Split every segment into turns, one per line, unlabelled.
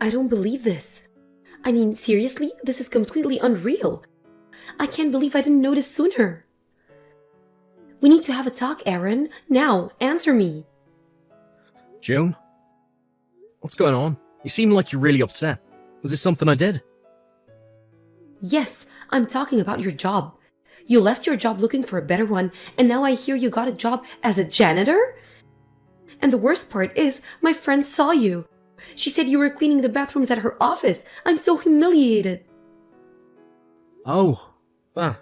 I don't believe this. I mean, seriously, this is completely unreal. I can't believe I didn't notice sooner. We need to have a talk, Aaron. Now, answer me.
June? What's going on? You seem like you're really upset. Was this something I did?
Yes, I'm talking about your job. You left your job looking for a better one, and now I hear you got a job as a janitor? And the worst part is, my friend saw you. She said you were cleaning the bathrooms at her office. I'm so humiliated.
Oh, well.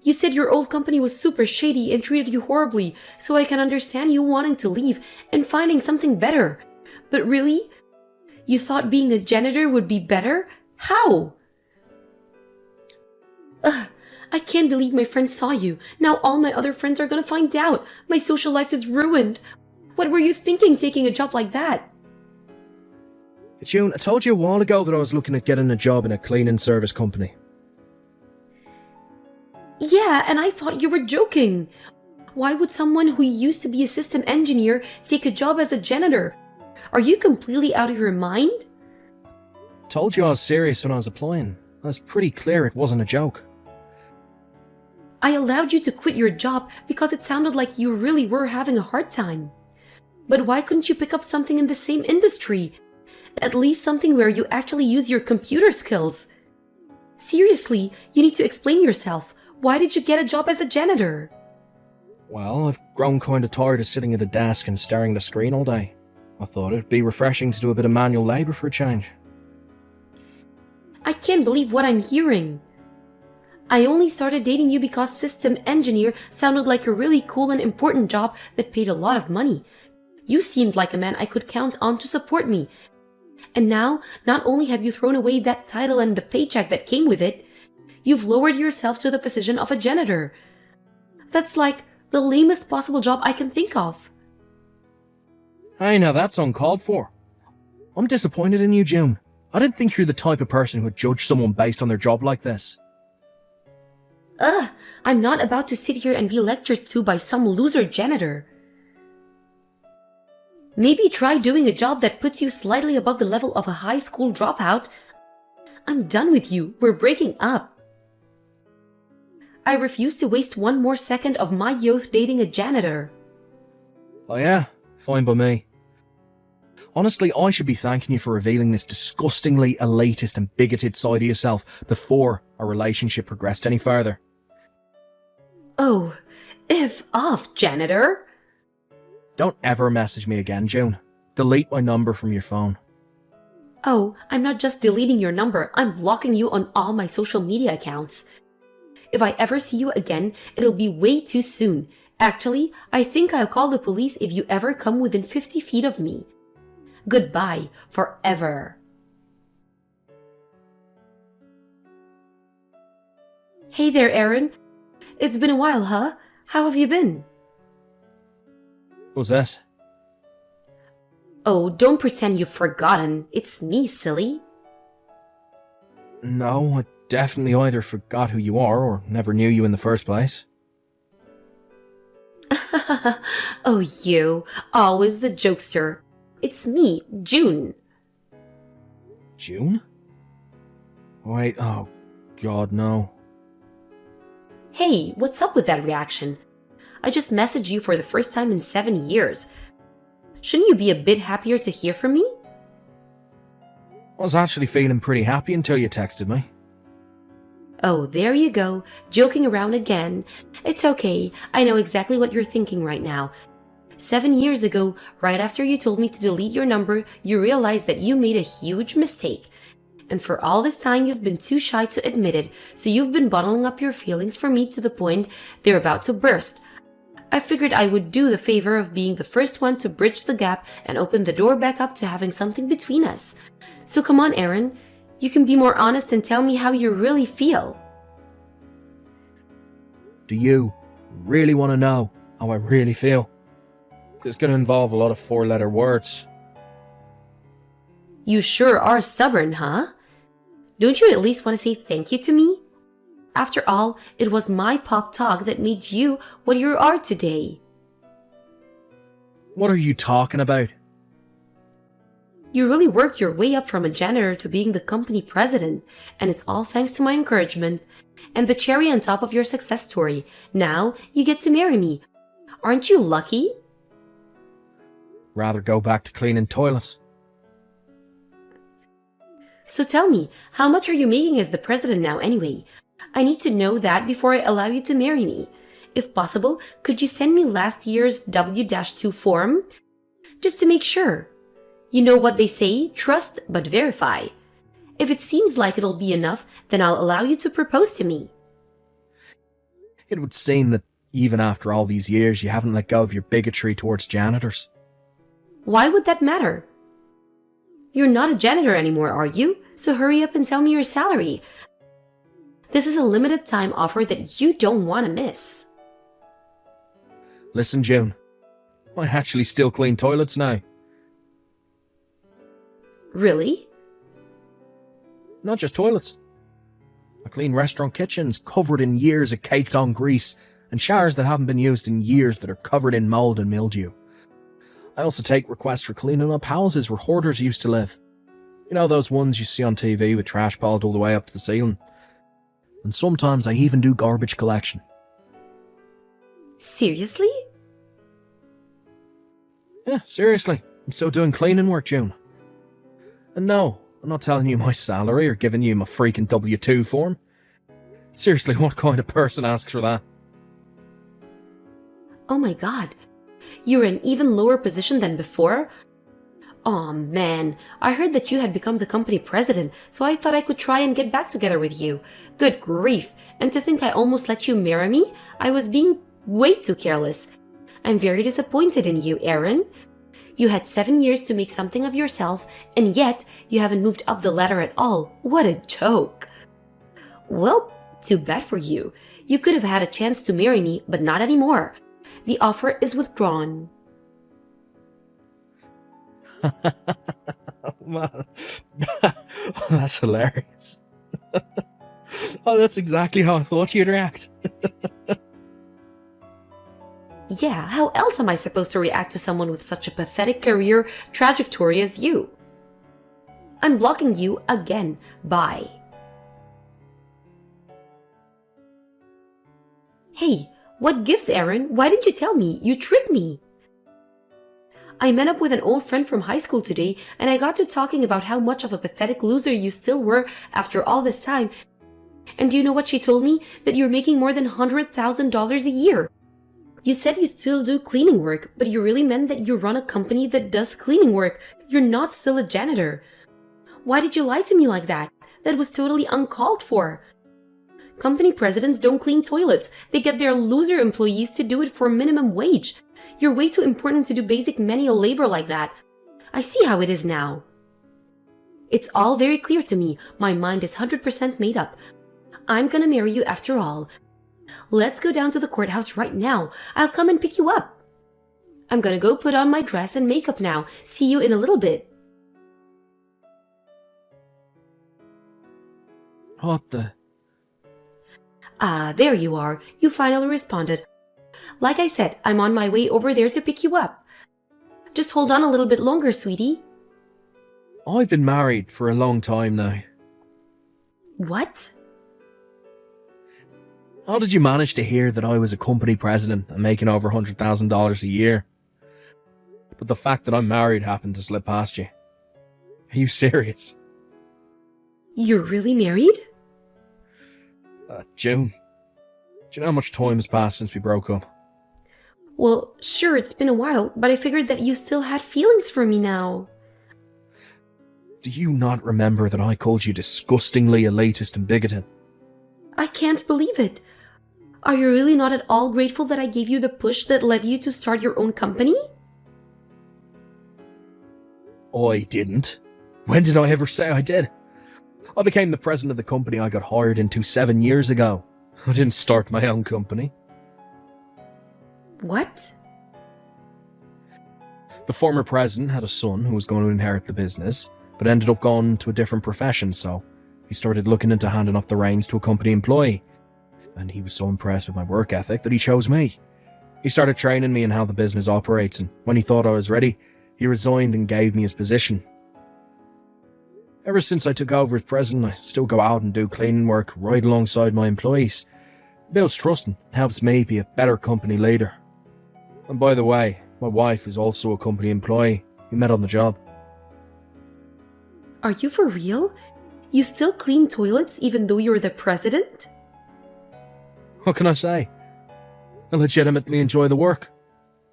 You said your old company was super shady and treated you horribly, so I can understand you wanting to leave and finding something better. But really? You thought being a janitor would be better? How? Ugh, I can't believe my friend saw you. Now all my other friends are gonna find out. My social life is ruined. What were you thinking taking a job like that?
June, I told you a while ago that I was looking at getting a job in a cleaning service company.
Yeah, and I thought you were joking. Why would someone who used to be a system engineer take a job as a janitor? Are you completely out of your mind?
Told you I was serious when I was applying. I was pretty clear it wasn't a joke.
I allowed you to quit your job because it sounded like you really were having a hard time. But why couldn't you pick up something in the same industry? At least something where you actually use your computer skills. Seriously, you need to explain yourself. Why did you get a job as a janitor?
Well, I've grown kinda tired of sitting at a desk and staring at a screen all day. I thought it'd be refreshing to do a bit of manual labour for a change.
I can't believe what I'm hearing. I only started dating you because system engineer sounded like a really cool and important job that paid a lot of money. You seemed like a man I could count on to support me. And now, not only have you thrown away that title and the paycheck that came with it, you've lowered yourself to the position of a janitor. That's like the lamest possible job I can think of.
Hey, now that's uncalled for. I'm disappointed in you, June. I didn't think you're the type of person who would judge someone based on their job like this.
I'm not about to sit here and be lectured to by some loser janitor. Maybe try doing a job that puts you slightly above the level of a high school dropout. I'm done with you. We're breaking up. I refuse to waste one more second of my youth dating a janitor.
Oh yeah? Fine by me. Honestly, I should be thanking you for revealing this disgustingly elitist and bigoted side of yourself before our relationship progressed any further.
Oh, F off, janitor.
Don't ever message me again, June. Delete my number from your phone.
Oh, I'm not just deleting your number, I'm blocking you on all my social media accounts. If I ever see you again, it'll be way too soon. Actually, I think I'll call the police if you ever come within 50 feet of me. Goodbye, forever. Hey there, Aaron. It's been a while, huh? How have you been?
What's that?
Oh, don't pretend you've forgotten. It's me, silly.
No, I definitely either forgot who you are or never knew you in the first place.
Oh, you. Always the jokester. It's me, June.
June? Wait, oh god, no.
Hey, what's up with that reaction? I just messaged you for the first time in 7 years. Shouldn't you be a bit happier to hear from me?
I was actually feeling pretty happy until you texted me.
Oh, there you go, joking around again. It's okay, I know exactly what you're thinking right now. 7 years ago, right after you told me to delete your number, you realized that you made a huge mistake. And for all this time, you've been too shy to admit it, so you've been bottling up your feelings for me to the point they're about to burst. I figured I would do the favor of being the first one to bridge the gap and open the door back up to having something between us. So come on, Aaron. You can be more honest and tell me how you really feel.
Do you really want to know how I really feel? It's going to involve a lot of four-letter words.
You sure are stubborn, huh? Don't you at least want to say thank you to me? After all, it was my pop talk that made you what you are today.
What are you talking about?
You really worked your way up from a janitor to being the company president, and it's all thanks to my encouragement. And the cherry on top of your success story, now you get to marry me. Aren't you lucky?
Rather go back to cleaning toilets.
So tell me, how much are you making as the president now anyway? I need to know that before I allow you to marry me. If possible, could you send me last year's W-2 form? Just to make sure. You know what they say, trust but verify. If it seems like it'll be enough, then I'll allow you to propose to me.
It would seem that even after all these years, you haven't let go of your bigotry towards janitors.
Why would that matter? You're not a janitor anymore, are you? So hurry up and tell me your salary. This is a limited time offer that you don't want to miss.
Listen, June. I actually still clean toilets now.
Really?
Not just toilets. I clean restaurant kitchens covered in years of caked-on grease and showers that haven't been used in years that are covered in mould and mildew. I also take requests for cleaning up houses where hoarders used to live. You know those ones you see on TV with trash piled all the way up to the ceiling? And sometimes I even do garbage collection.
Seriously?
Yeah, seriously. I'm still doing cleaning work, June. And no, I'm not telling you my salary or giving you my freaking W-2 form. Seriously, what kind of person asks for that?
Oh my god. You're in even lower position than before? Aw man, I heard that you had become the company president, so I thought I could try and get back together with you. Good grief, and to think I almost let you marry me? I was being way too careless. I'm very disappointed in you, Aaron. You had 7 years to make something of yourself, and yet you haven't moved up the ladder at all. What a joke. Well, too bad for you. You could have had a chance to marry me, but not anymore. The offer is withdrawn.
Oh, man. That's hilarious. Oh, that's exactly how I thought you'd react.
Yeah, how else am I supposed to react to someone with such a pathetic career trajectory as you? I'm blocking you again. Bye. Hey, what gives, Aaron? Why didn't you tell me? You tricked me. I met up with an old friend from high school today, and I got to talking about how much of a pathetic loser you still were after all this time. And do you know what she told me? That you're making more than $100,000 a year. You said you still do cleaning work, but you really meant that you run a company that does cleaning work. You're not still a janitor. Why did you lie to me like that? That was totally uncalled for. Company presidents don't clean toilets. They get their loser employees to do it for minimum wage. You're way too important to do basic manual labor like that. I see how it is now. It's all very clear to me. My mind is 100% made up. I'm gonna marry you after all. Let's go down to the courthouse right now. I'll come and pick you up. I'm gonna go put on my dress and makeup now. See you in a little bit.
What the?
Ah, there you are. You finally responded. Like I said, I'm on my way over there to pick you up. Just hold on a little bit longer, sweetie.
I've been married for a long time now.
What?
How did you manage to hear that I was a company president and making over $100,000 a year? But the fact that I'm married happened to slip past you. Are you serious?
You're really married?
June, do you know how much time has passed since we broke up?
Well, sure, it's been a while, but I figured that you still had feelings for me now.
Do you not remember that I called you disgustingly elitist and bigoted?
I can't believe it. Are you really not at all grateful that I gave you the push that led you to start your own company?
I didn't. When did I ever say I did? I became the president of the company I got hired into 7 years ago. I didn't start my own company.
What?
The former president had a son who was going to inherit the business, but ended up going to a different profession, so he started looking into handing off the reins to a company employee. And he was so impressed with my work ethic that he chose me. He started training me in how the business operates, and when he thought I was ready, he resigned and gave me his position. Ever since I took over as president, I still go out and do cleaning work right alongside my employees. It builds trust and helps me be a better company leader. And by the way, my wife is also a company employee. We met on the job.
Are you for real? You still clean toilets even though you're the president?
What can I say? I legitimately enjoy the work.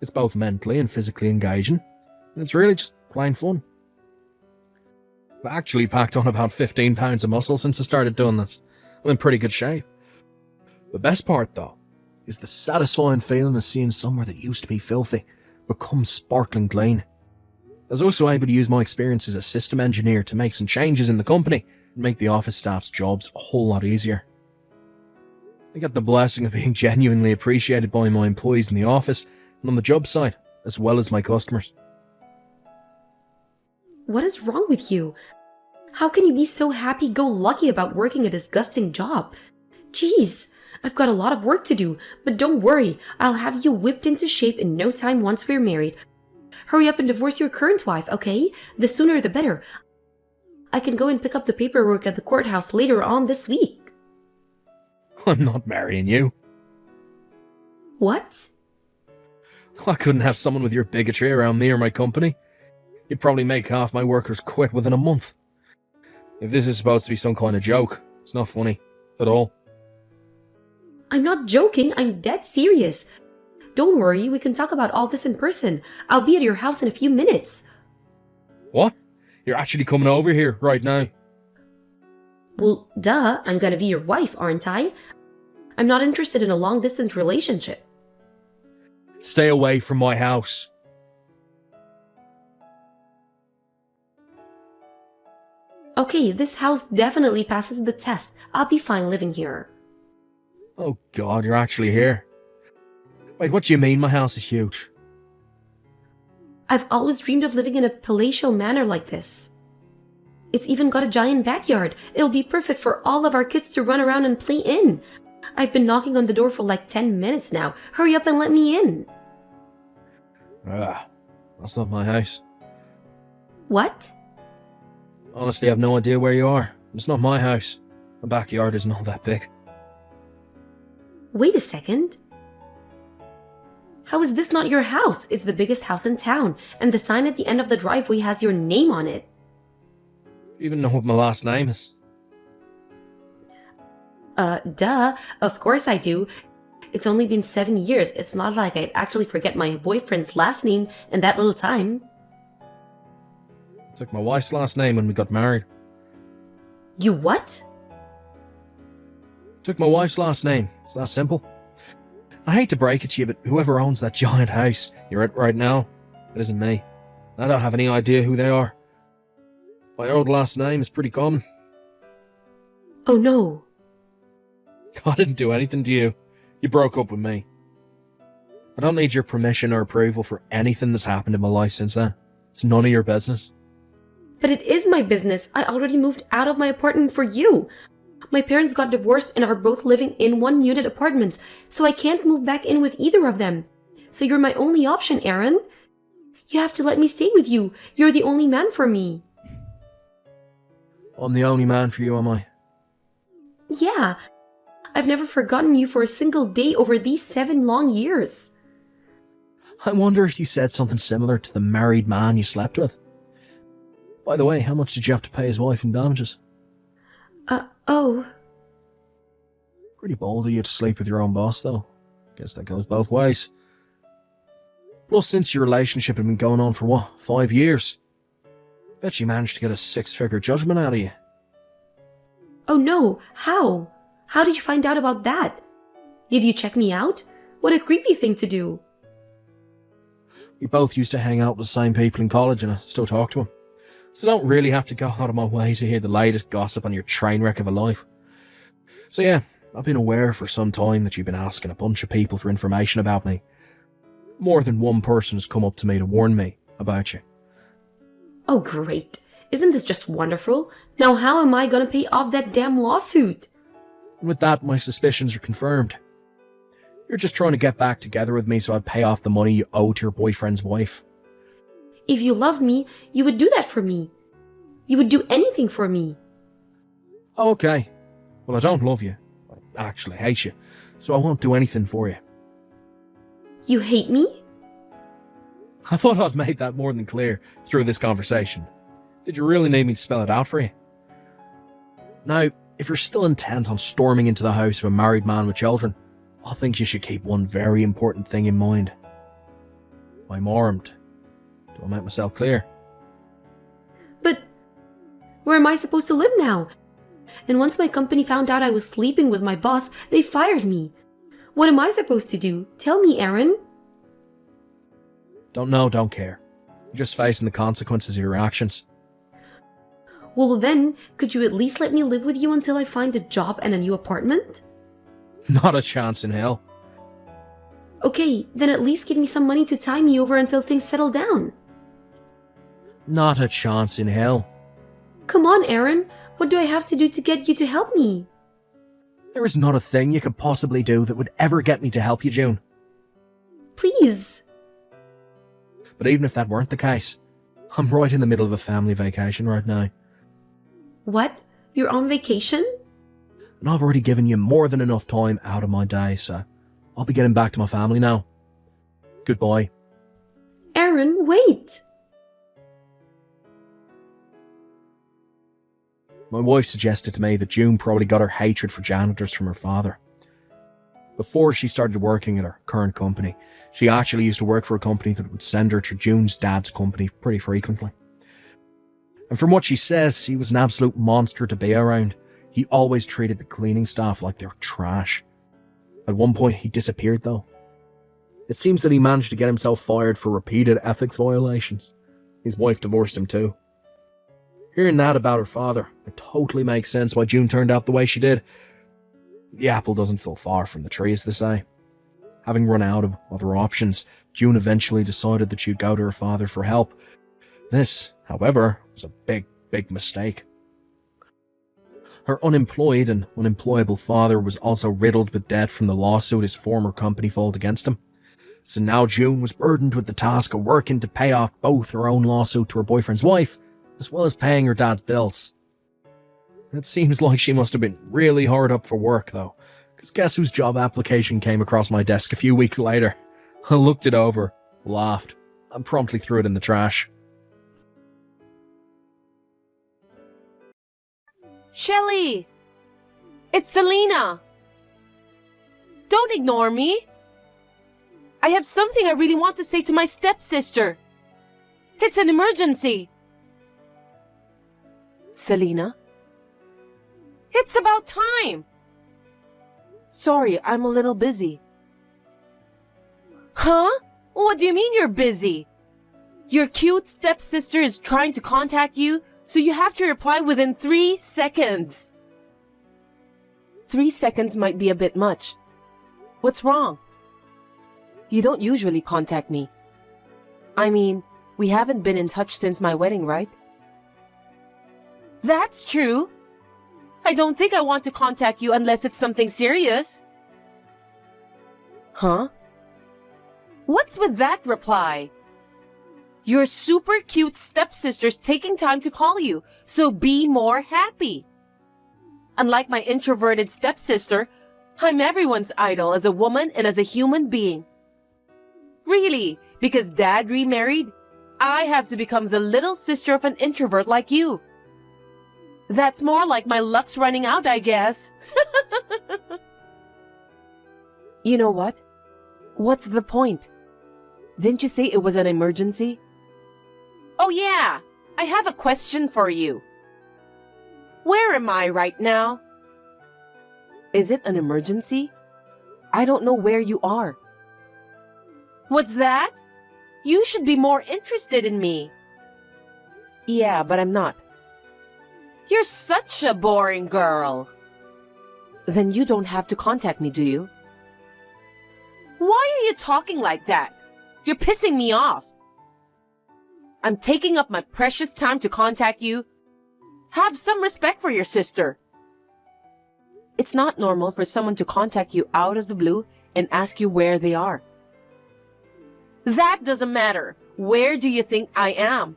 It's both mentally and physically engaging, and it's really just plain fun. I've actually packed on about 15 pounds of muscle since I started doing this. I'm in pretty good shape. The best part, though, is the satisfying feeling of seeing somewhere that used to be filthy become sparkling clean. I was also able to use my experience as a system engineer to make some changes in the company and make the office staff's jobs a whole lot easier. I got the blessing of being genuinely appreciated by my employees in the office and on the job site, as well as my customers.
What is wrong with you? How can you be so happy-go-lucky about working a disgusting job? Jeez, I've got a lot of work to do, but don't worry, I'll have you whipped into shape in no time once we're married. Hurry up and divorce your current wife, okay? The sooner the better. I can go and pick up the paperwork at the courthouse later on this week.
I'm not marrying you.
What?
I couldn't have someone with your bigotry around me or my company. You'd probably make half my workers quit within a month. If this is supposed to be some kind of joke, it's not funny at all.
I'm not joking, I'm dead serious. Don't worry, we can talk about all this in person. I'll be at your house in a few minutes.
What? You're actually coming over here right now?
Well, duh, I'm gonna be your wife, aren't I? I'm not interested in a long-distance relationship.
Stay away from my house.
Okay, this house definitely passes the test. I'll be fine living here.
Oh God, you're actually here. Wait, what do you mean my house is huge?
I've always dreamed of living in a palatial manor like this. It's even got a giant backyard. It'll be perfect for all of our kids to run around and play in. I've been knocking on the door for like 10 minutes now. Hurry up and let me in.
That's not my house.
What?
Honestly, I have no idea where you are. It's not my house. My backyard isn't all that big.
Wait a second. How is this not your house? It's the biggest house in town, and the sign at the end of the driveway has your name on it.
You even know what my last name is?
Duh. Of course I do. It's only been 7 years. It's not like I'd actually forget my boyfriend's last name in that little time.
I took my wife's last name when we got married.
You what?
Took my wife's last name. It's that simple. I hate to break it to you, but whoever owns that giant house you're at right now, it isn't me. I don't have any idea who they are. My old last name is pretty common.
Oh no.
I didn't do anything to you. You broke up with me. I don't need your permission or approval for anything that's happened in my life since then. It's none of your business.
But it is my business. I already moved out of my apartment for you. My parents got divorced and are both living in one-unit apartments, so I can't move back in with either of them. So you're my only option, Aaron. You have to let me stay with you. You're the only man for me.
I'm the only man for you, am I?
Yeah. I've never forgotten you for a single day over these 7 long years.
I wonder if you said something similar to the married man you slept with. By the way, how much did you have to pay his wife in damages?
Oh.
Pretty bold of you to sleep with your own boss, though. Guess that goes both ways. Plus, since your relationship had been going on for, 5 years? Bet you managed to get a 6-figure judgment out of you.
Oh no, how? How did you find out about that? Did you check me out? What a creepy thing to do.
We both used to hang out with the same people in college and I still talk to them. So I don't really have to go out of my way to hear the latest gossip on your train wreck of a life. So yeah, I've been aware for some time that you've been asking a bunch of people for information about me. More than one person has come up to me to warn me about you.
Oh great. Isn't this just wonderful? Now how am I gonna pay off that damn lawsuit?
And with that, my suspicions are confirmed. You're just trying to get back together with me so I'd pay off the money you owe to your boyfriend's wife.
If you loved me, you would do that for me. You would do anything for me.
Okay. Well, I don't love you. I actually hate you. So I won't do anything for you.
You hate me?
I thought I'd made that more than clear through this conversation. Did you really need me to spell it out for you? Now, if you're still intent on storming into the house of a married man with children, I think you should keep one very important thing in mind. I'm armed. Do I make myself clear?
But where am I supposed to live now? And once my company found out I was sleeping with my boss, they fired me. What am I supposed to do? Tell me, Aaron.
Don't know, don't care. You're just facing the consequences of your actions.
Well then, could you at least let me live with you until I find a job and a new apartment?
Not a chance in hell.
Okay, then at least give me some money to tie me over until things settle down.
Not a chance in hell.
Come on, Aaron. What do I have to do to get you to help me?
There is not a thing you could possibly do that would ever get me to help you, June.
Please.
But even if that weren't the case, I'm right in the middle of a family vacation right now.
What? You're on vacation?
And I've already given you more than enough time out of my day, so I'll be getting back to my family now. Goodbye.
Aaron, wait!
My wife suggested to me that June probably got her hatred for janitors from her father. Before she started working at her current company, she actually used to work for a company that would send her to June's dad's company pretty frequently. And from what she says, he was an absolute monster to be around. He always treated the cleaning staff like they were trash. At one point, he disappeared though. It seems that he managed to get himself fired for repeated ethics violations. His wife divorced him too. Hearing that about her father, it totally makes sense why June turned out the way she did. The apple doesn't fall far from the tree, as they say. Having run out of other options, June eventually decided that she'd go to her father for help. This, however, was a big, big mistake. Her unemployed and unemployable father was also riddled with debt from the lawsuit his former company filed against him. So now June was burdened with the task of working to pay off both her own lawsuit to her boyfriend's wife, as well as paying her dad's bills. It seems like she must have been really hard up for work though, because guess whose job application came across my desk a few weeks later? I looked it over, laughed, and promptly threw it in the trash.
Shelly! It's Selena! Don't ignore me! I have something I really want to say to my stepsister. It's an emergency. Selena? It's about time! Sorry, I'm a little busy. Huh? What do you mean you're busy? Your cute stepsister is trying to contact you, so you have to reply within 3 seconds. 3 seconds might be a bit much. What's wrong? You don't usually contact me. I mean, we haven't been in touch since my wedding, right? That's true. I don't think I want to contact you unless it's something serious. Huh? What's with that reply? Your super cute stepsister's taking time to call you, so be more happy. Unlike my introverted stepsister, I'm everyone's idol as a woman and as a human being. Really, because Dad remarried, I have to become the little sister of an introvert like you. That's more like my luck's running out, I guess. You know what? What's the point? Didn't you say it was an emergency? Oh yeah, I have a question for you. Where am I right now? Is it an emergency? I don't know where you are. What's that? You should be more interested in me. Yeah, but I'm not. You're such a boring girl. Then you don't have to contact me, do you? Why are you talking like that? You're pissing me off. I'm taking up my precious time to contact you. Have some respect for your sister. It's not normal for someone to contact you out of the blue and ask you where they are. That doesn't matter. Where do you think I am?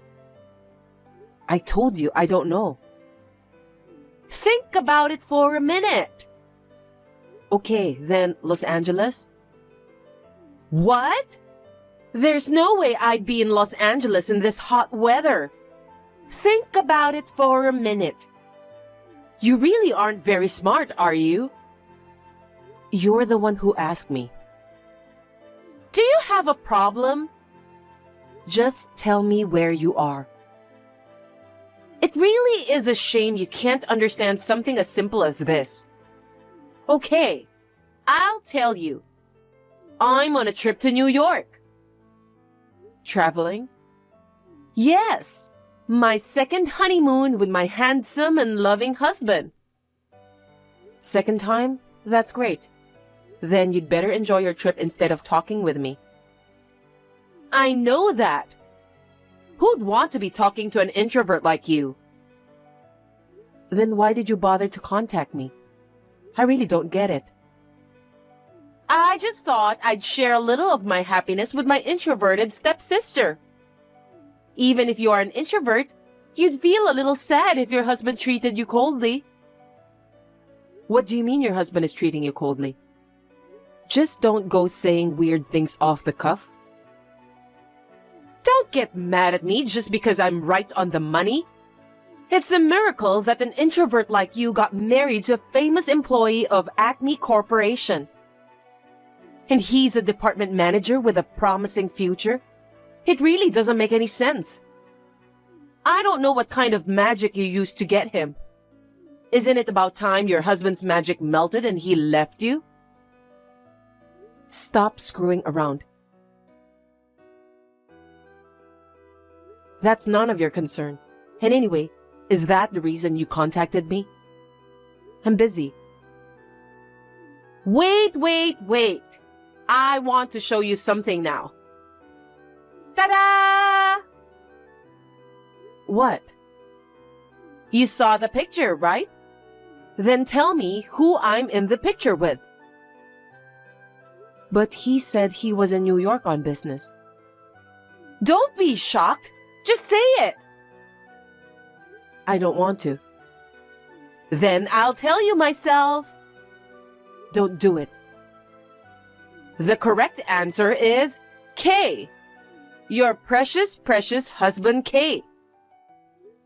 I told you I don't know. Think about it for a minute. Okay, then Los Angeles? What? There's no way I'd be in Los Angeles in this hot weather. Think about it for a minute. You really aren't very smart, are you? You're the one who asked me. Do you have a problem? Just tell me where you are. It really is a shame you can't understand something as simple as this. Okay, I'll tell you. I'm on a trip to New York. Traveling? Yes, my second honeymoon with my handsome and loving husband. Second time? That's great. Then you'd better enjoy your trip instead of talking with me. I know that. Who'd want to be talking to an introvert like you? Then why did you bother to contact me? I really don't get it. I just thought I'd share a little of my happiness with my introverted stepsister. Even if you are an introvert, you'd feel a little sad if your husband treated you coldly. What do you mean your husband is treating you coldly? Just don't go saying weird things off the cuff. Don't get mad at me just because I'm right on the money. It's a miracle that an introvert like you got married to a famous employee of Acme Corporation. And he's a department manager with a promising future. It really doesn't make any sense. I don't know what kind of magic you used to get him. Isn't it about time your husband's magic melted and he left you? Stop screwing around. That's none of your concern. And anyway, is that the reason you contacted me? I'm busy. Wait. I want to show you something now. Ta-da! What? You saw the picture, right? Then tell me who I'm in the picture with. But he said he was in New York on business. Don't be shocked. Just say it. I don't want to. Then I'll tell you myself. Don't do it. The correct answer is K. Your precious, precious husband K.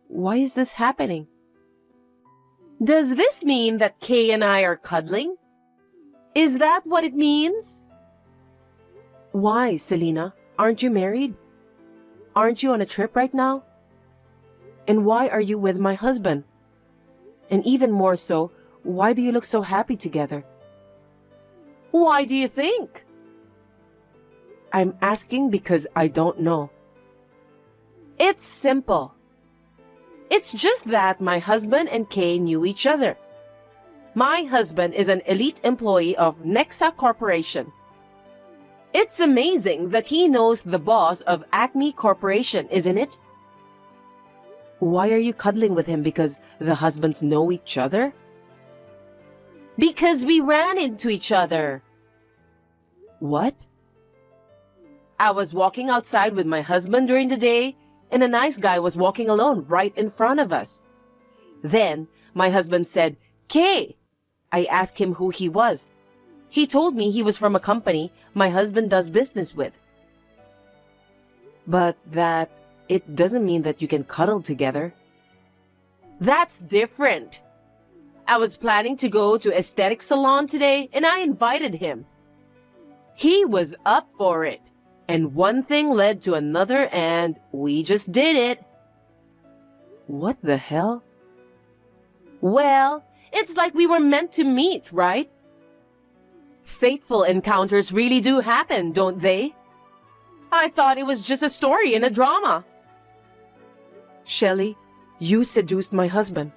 Why is this happening? Does this mean that Kay and I are cuddling? Is that what it means? Why, Selena? Aren't you married? Aren't you on a trip right now? And why are you with my husband? And even more so, why do you look so happy together? Why do you think? I'm asking because I don't know. It's simple. It's just that my husband and Kay knew each other. My husband is an elite employee of Nexa Corporation. It's amazing that he knows the boss of Acme Corporation, isn't it? Why are you cuddling with him because the husbands know each other? Because we ran into each other. What? I was walking outside with my husband during the day, and a nice guy was walking alone right in front of us. Then my husband said, Kay. I asked him who he was. He told me he was from a company my husband does business with. But it doesn't mean that you can cuddle together. That's different. I was planning to go to aesthetic salon today and I invited him. He was up for it. And one thing led to another and we just did it. What the hell? Well, it's like we were meant to meet, right? Fateful encounters really do happen, don't they? I thought it was just a story in a drama. Shelley, you seduced my husband.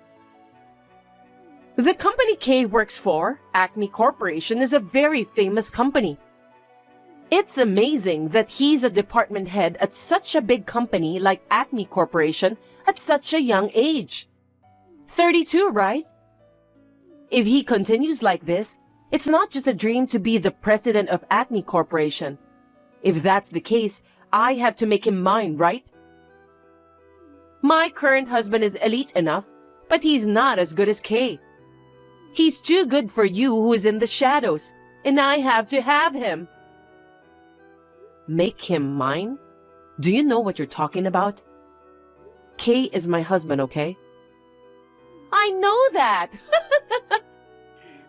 The company Kay works for, Acme Corporation, is a very famous company. It's amazing that he's a department head at such a big company like Acme Corporation at such a young age. 32, right? If he continues like this, it's not just a dream to be the president of Acme Corporation. If that's the case, I have to make him mine, right? My current husband is elite enough, but he's not as good as Kay. He's too good for you who is in the shadows, and I have to have him. Make him mine? Do you know what you're talking about? Kay is my husband, okay? I know that!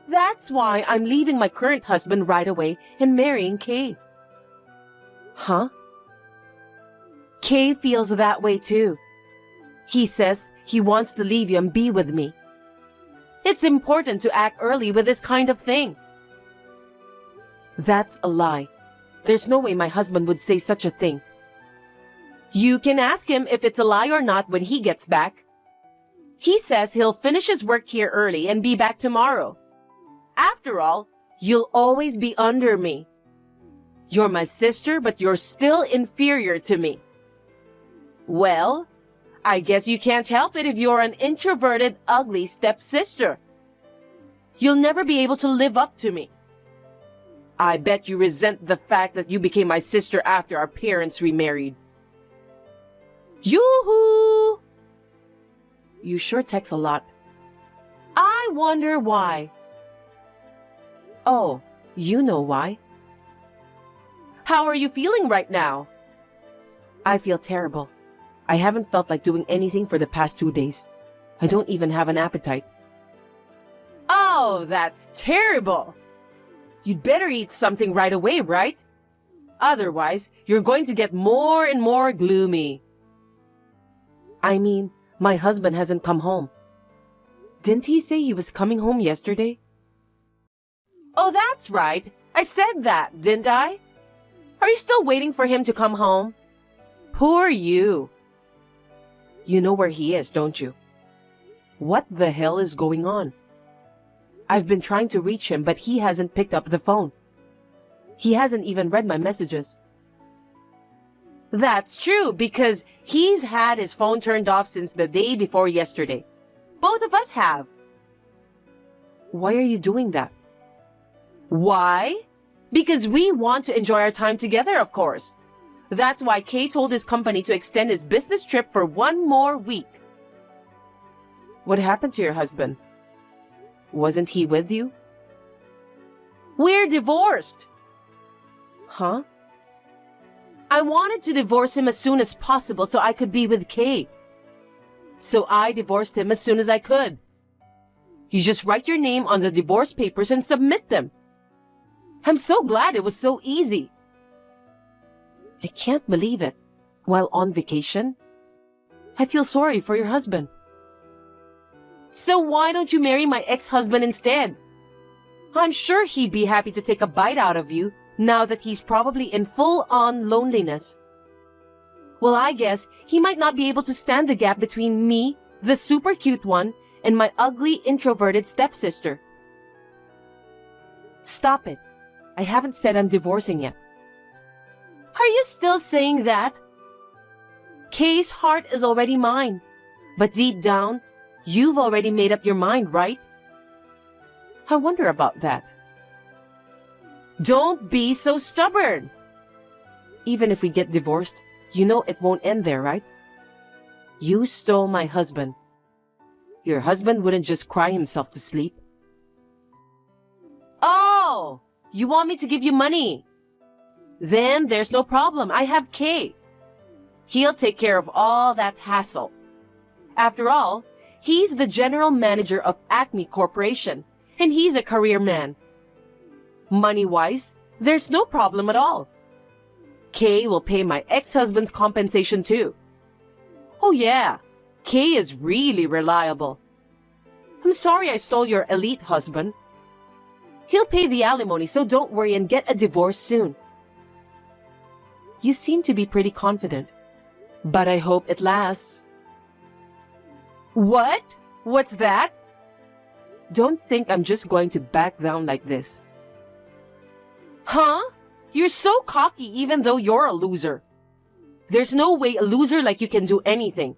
That's why I'm leaving my current husband right away and marrying Kay. Huh? Kay feels that way too. He says he wants to leave you and be with me. It's important to act early with this kind of thing. That's a lie. There's no way my husband would say such a thing. You can ask him if it's a lie or not when he gets back. He says he'll finish his work here early and be back tomorrow. After all, you'll always be under me. You're my sister, but you're still inferior to me. Well, I guess you can't help it if you're an introverted, ugly stepsister. You'll never be able to live up to me. I bet you resent the fact that you became my sister after our parents remarried. Yoo-hoo! You sure text a lot. I wonder why. Oh, you know why. How are you feeling right now? I feel terrible. I haven't felt like doing anything for the past 2 days. I don't even have an appetite. Oh, that's terrible. You'd better eat something right away, right? Otherwise, you're going to get more and more gloomy. I mean, my husband hasn't come home. Didn't he say he was coming home yesterday? Oh, that's right. I said that, didn't I? Are you still waiting for him to come home? Poor you. You know where he is, don't you? What the hell is going on? I've been trying to reach him, but he hasn't picked up the phone. He hasn't even read my messages. That's true, because he's had his phone turned off since the day before yesterday. Both of us have. Why are you doing that? Why? Because we want to enjoy our time together, of course. That's why Kay told his company to extend his business trip for 1 more week. What happened to your husband? Wasn't he with you? We're divorced. Huh? I wanted to divorce him as soon as possible so I could be with Kay. So I divorced him as soon as I could. You just write your name on the divorce papers and submit them. I'm so glad it was so easy. I can't believe it. While on vacation? I feel sorry for your husband. So why don't you marry my ex-husband instead? I'm sure he'd be happy to take a bite out of you now that he's probably in full-on loneliness. Well, I guess he might not be able to stand the gap between me, the super cute one, and my ugly introverted stepsister. Stop it. I haven't said I'm divorcing yet. Are you still saying that? Kay's heart is already mine. But deep down, you've already made up your mind, right? I wonder about that. Don't be so stubborn. Even if we get divorced, you know it won't end there, right? You stole my husband. Your husband wouldn't just cry himself to sleep. Oh, you want me to give you money? Then there's no problem. I have Kay. He'll take care of all that hassle. After all, he's the general manager of Acme Corporation, and he's a career man. Money-wise, there's no problem at all. Kay will pay my ex-husband's compensation too. Oh yeah, Kay is really reliable. I'm sorry I stole your elite husband. He'll pay the alimony, so don't worry and get a divorce soon. You seem to be pretty confident, but I hope it lasts. What? What's that? Don't think I'm just going to back down like this. Huh? You're so cocky even though you're a loser. There's no way a loser like you can do anything.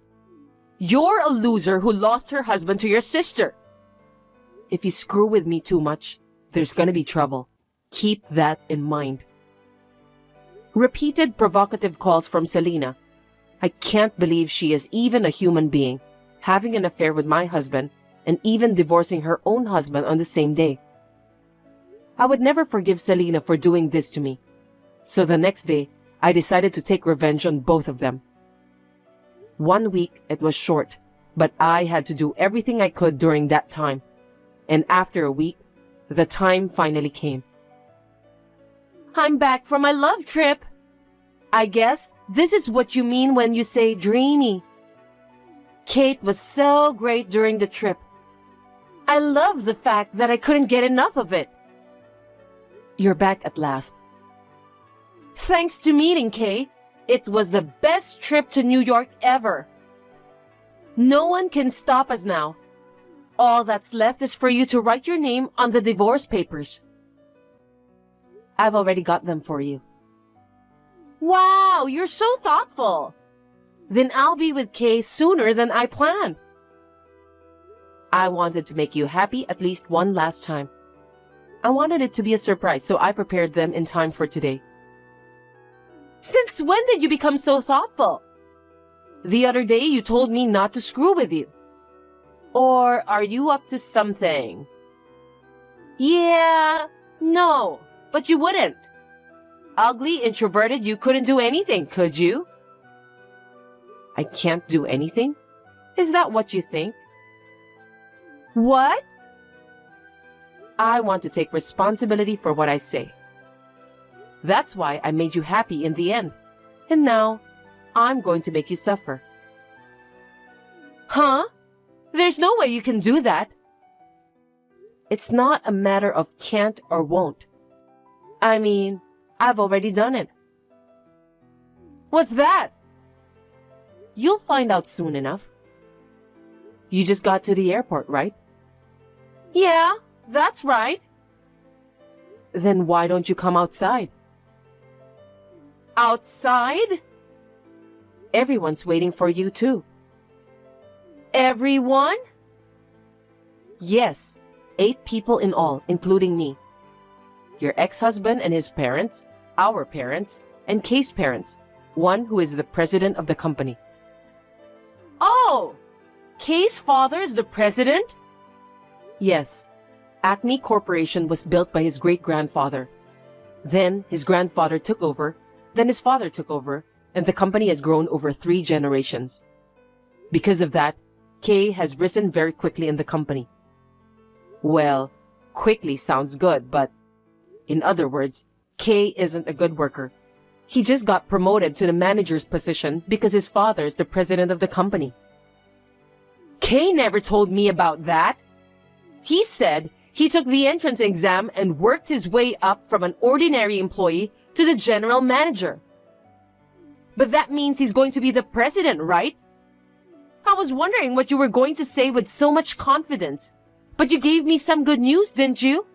You're a loser who lost her husband to your sister. If you screw with me too much, there's gonna be trouble. Keep that in mind. Repeated provocative calls from Selena. I can't believe she is even a human being, having an affair with my husband and even divorcing her own husband on the same day. I would never forgive Selena for doing this to me. So the next day, I decided to take revenge on both of them. 1 week, it was short, but I had to do everything I could during that time. And after a week, the time finally came. I'm back from my love trip. I guess this is what you mean when you say dreamy. Kate was so great during the trip. I love the fact that I couldn't get enough of it. You're back at last. Thanks to meeting Kay, it was the best trip to New York ever. No one can stop us now. All that's left is for you to write your name on the divorce papers. I've already got them for you. Wow, you're so thoughtful. Then I'll be with Kay sooner than I planned. I wanted to make you happy at least one last time. I wanted it to be a surprise, so I prepared them in time for today. Since when did you become so thoughtful? The other day you told me not to screw with you. Or are you up to something? Yeah, no, but you wouldn't. Ugly, introverted, you couldn't do anything, could you? I can't do anything? Is that what you think? What? I want to take responsibility for what I say. That's why I made you happy in the end. And now, I'm going to make you suffer. Huh? There's no way you can do that. It's not a matter of can't or won't. I mean, I've already done it. What's that? You'll find out soon enough. You just got to the airport, right? Yeah, that's right. Then why don't you come outside? Outside? Everyone's waiting for you too. Everyone? Yes, 8 people in all, including me. Your ex-husband and his parents, our parents, and Kay's parents, one who is the president of the company. Oh! Kay's father is the president? Yes. Acme Corporation was built by his great-grandfather. Then his grandfather took over, then his father took over, and the company has grown over 3 generations. Because of that, Kay has risen very quickly in the company. Well, quickly sounds good, but in other words, Kay isn't a good worker. He just got promoted to the manager's position because his father is the president of the company. Kay never told me about that. He said he took the entrance exam and worked his way up from an ordinary employee to the general manager. But that means he's going to be the president, right? I was wondering what you were going to say with so much confidence. But you gave me some good news, didn't you?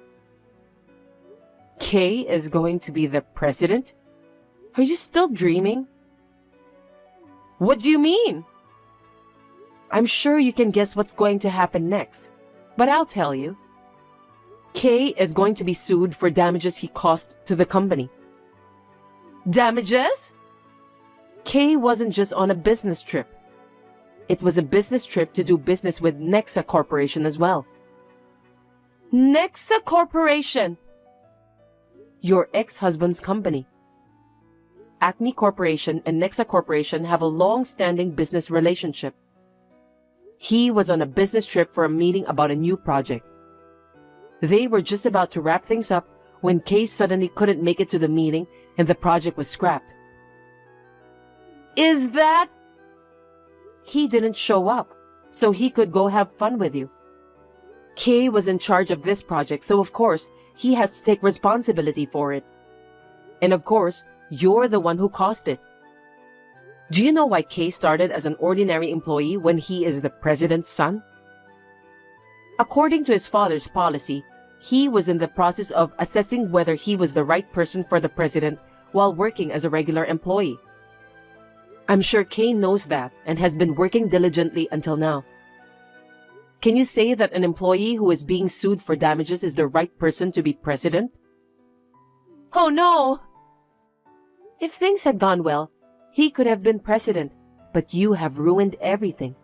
Kay is going to be the president? Are you still dreaming? What do you mean? I'm sure you can guess what's going to happen next, but I'll tell you. Kay is going to be sued for damages he caused to the company. Damages? Kay wasn't just on a business trip. It was a business trip to do business with Nexa Corporation as well. Nexa Corporation? Your ex-husband's company. Acme Corporation and Nexa Corporation have a long-standing business relationship. He was on a business trip for a meeting about a new project. They were just about to wrap things up when Kay suddenly couldn't make it to the meeting and the project was scrapped. Is that? He didn't show up, so he could go have fun with you. Kay was in charge of this project, so of course, he has to take responsibility for it. And of course, you're the one who caused it. Do you know why Kay started as an ordinary employee when he is the president's son? According to his father's policy, he was in the process of assessing whether he was the right person for the president while working as a regular employee. I'm sure Kay knows that and has been working diligently until now. Can you say that an employee who is being sued for damages is the right person to be president? Oh no! If things had gone well, he could have been president, But you have ruined everything.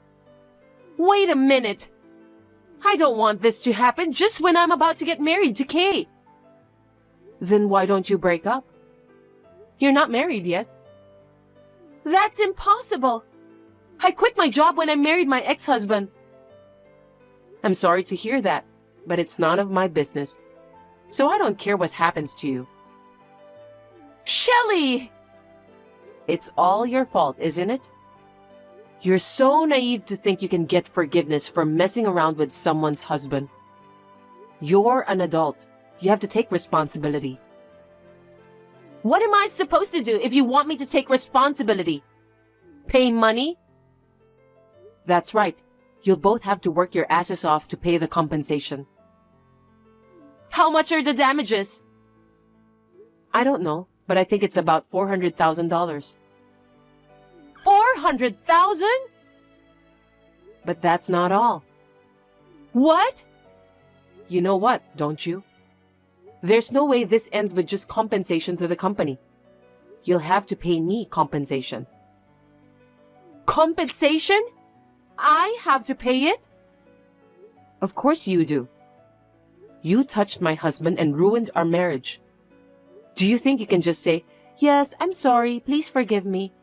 Wait a minute! I don't want this to happen just when I'm about to get married to Kay. Then why don't you break up? You're not married yet. That's impossible! I quit my job when I married my ex-husband. I'm sorry to hear that, but it's none of my business. So I don't care what happens to you. Shelley! It's all your fault, isn't it? You're so naive to think you can get forgiveness for messing around with someone's husband. You're an adult. You have to take responsibility. What am I supposed to do if you want me to take responsibility? Pay money? That's right. You'll both have to work your asses off to pay the compensation. How much are the damages? I don't know, but I think it's about $400,000. 400,000? But that's not all. What? You know what, don't you? There's no way this ends with just compensation to the company. You'll have to pay me compensation. Compensation? I have to pay it? Of course you do. You touched my husband and ruined our marriage. Do you think you can just say, "Yes, I'm sorry, please forgive me"?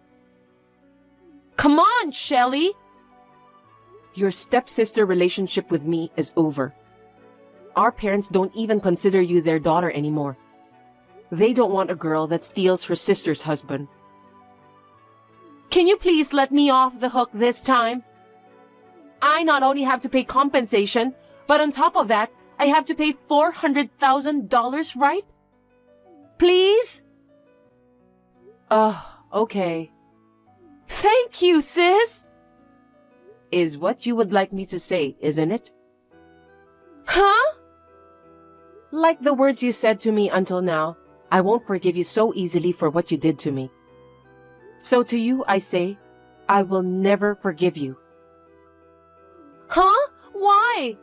Come on, Shelley! Your stepsister relationship with me is over. Our parents don't even consider you their daughter anymore. They don't want a girl that steals her sister's husband. Can you please let me off the hook this time? I not only have to pay compensation, but on top of that, I have to pay $400,000, right? Please? Okay. Thank you, sis! Is what you would like me to say, isn't it? Huh? Like the words you said to me until now, I won't forgive you so easily for what you did to me. So to you, I say, I will never forgive you. Huh? Why?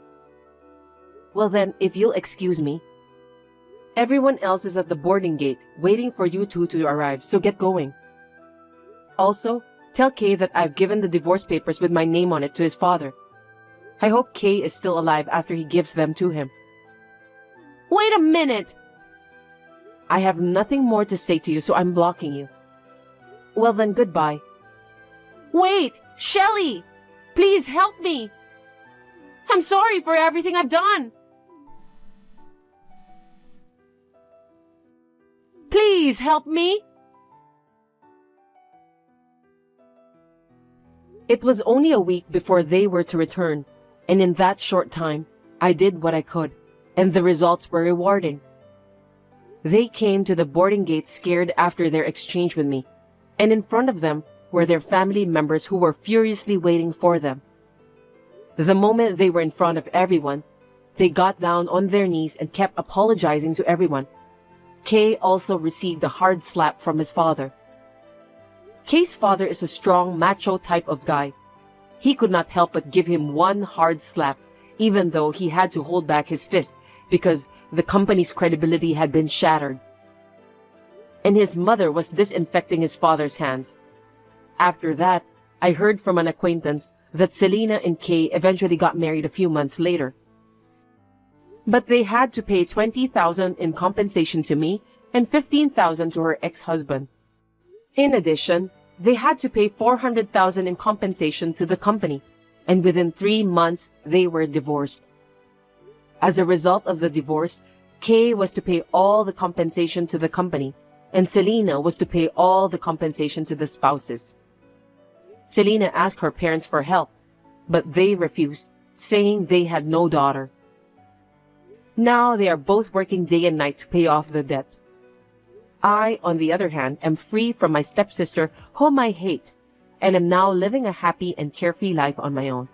Well then, if you'll excuse me. Everyone else is at the boarding gate, waiting for you two to arrive, so get going. Also, tell Kay that I've given the divorce papers with my name on it to his father. I hope Kay is still alive after he gives them to him. Wait a minute! I have nothing more to say to you, so I'm blocking you. Well then, goodbye. Wait! Shelley! Please help me! I'm sorry for everything I've done! Please help me! It was only a week before they were to return, and in that short time, I did what I could, and the results were rewarding. They came to the boarding gate scared after their exchange with me, and in front of them were their family members who were furiously waiting for them. The moment they were in front of everyone, they got down on their knees and kept apologizing to everyone. Kay also received a hard slap from his father. Kay's father is a strong, macho type of guy. He could not help but give him one hard slap, even though he had to hold back his fist because the company's credibility had been shattered. And his mother was disinfecting his father's hands. After that, I heard from an acquaintance that Selena and Kay eventually got married a few months later. But they had to pay $20,000 in compensation to me and $15,000 to her ex-husband. In addition, they had to pay $400,000 in compensation to the company, and within 3 months, they were divorced. As a result of the divorce, Kay was to pay all the compensation to the company, and Selena was to pay all the compensation to the spouses. Selena asked her parents for help, but they refused, saying they had no daughter. Now they are both working day and night to pay off the debt. I, on the other hand, am free from my stepsister, whom I hate, and am now living a happy and carefree life on my own.